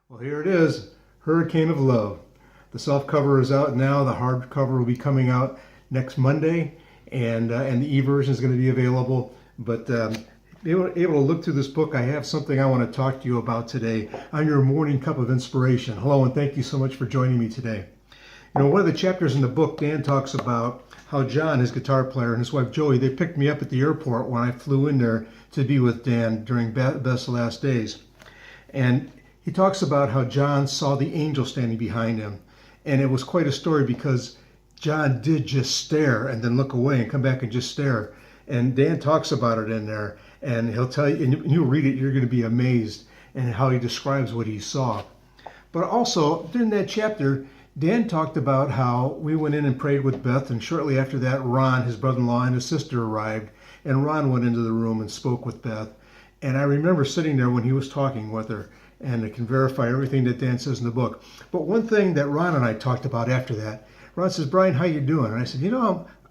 Well, here it is, Hurricane of Love. The soft cover is out now. The hard cover will be coming out next Monday, and the e-version is going to be available. But able to look through this book, I have something I want to talk to you about today on your morning cup of inspiration. Hello, and thank you so much for joining me today. You know, one of the chapters in the book, Dan talks about how John, his guitar player, and his wife Joey, they picked me up at the airport when I flew in there to be with Dan during Beth's last days. And he talks about how John saw the angel standing behind him. And it was quite a story because John did just stare and then look away and come back and just stare. And Dan talks about it in there. And he'll tell you, and you'll read it, you're going to be amazed and how he describes what he saw. But also, during that chapter, Dan talked about how we went in and prayed with Beth, and shortly after that, Ron, his brother-in-law, and his sister arrived, and Ron went into the room and spoke with Beth. And I remember sitting there when he was talking with her, and I can verify everything that Dan says in the book. But one thing that Ron and I talked about after that, Ron says, "Brian, how you doing?" And I said,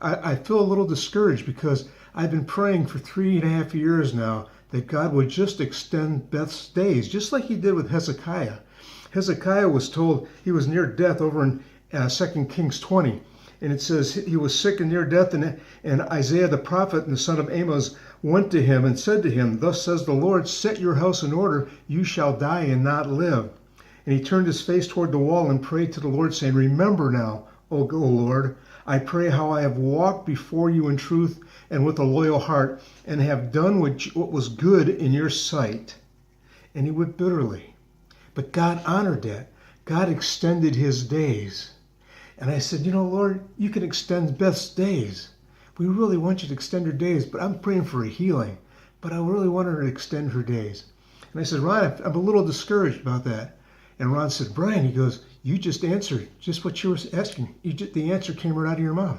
I feel a little discouraged because I've been praying for 3.5 years now that God would just extend Beth's days, just like he did with Hezekiah. Hezekiah was told he was near death over in 2 Kings 20. And it says he was sick and near death, and Isaiah the prophet and the son of Amos went to him and said to him, "Thus says the Lord, set your house in order, you shall die and not live." And he turned his face toward the wall and prayed to the Lord, saying, "Remember now, O Lord, I pray how I have walked before you in truth and with a loyal heart, and have done what was good in your sight." And he wept bitterly. But God honored that. God extended his days. And I said, Lord, you can extend Beth's days. We really want you to extend her days, but I'm praying for a healing. But I really want her to extend her days. And I said, Ron, I'm a little discouraged about that. And Ron said, Brian, he goes, you just answered just what you were asking. The answer came right out of your mouth.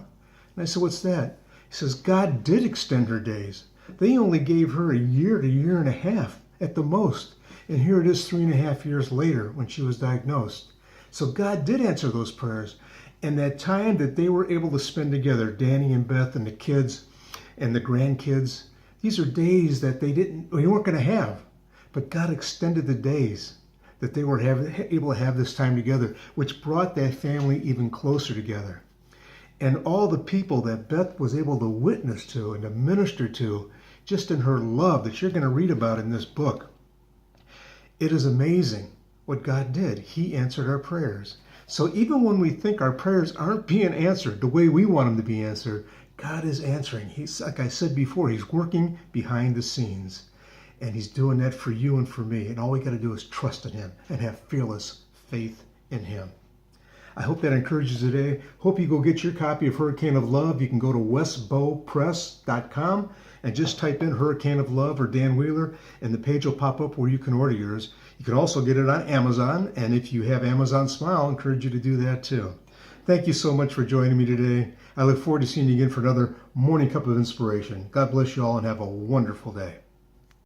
And I said, what's that? He says, God did extend her days. They only gave her a year to 1.5 years at the most. And here it is 3.5 years later when she was diagnosed. So God did answer those prayers. And that time that they were able to spend together, Danny and Beth and the kids and the grandkids, these are days that they weren't going to have. But God extended the days that they were able to have this time together, which brought that family even closer together. And all the people that Beth was able to witness to and to minister to, just in her love that you're going to read about in this book. It is amazing what God did. He answered our prayers. So even when we think our prayers aren't being answered the way we want them to be answered, God is answering. He's, like I said before, he's working behind the scenes. And he's doing that for you and for me. And all we got to do is trust in him and have fearless faith in him. I hope that encourages you today. Hope you go get your copy of Hurricane of Love. You can go to westbowpress.com and just type in Hurricane of Love or Dan Wheeler, and the page will pop up where you can order yours. You can also get it on Amazon, and if you have Amazon Smile, I encourage you to do that too. Thank you so much for joining me today. I look forward to seeing you again for another morning cup of inspiration. God bless you all and have a wonderful day.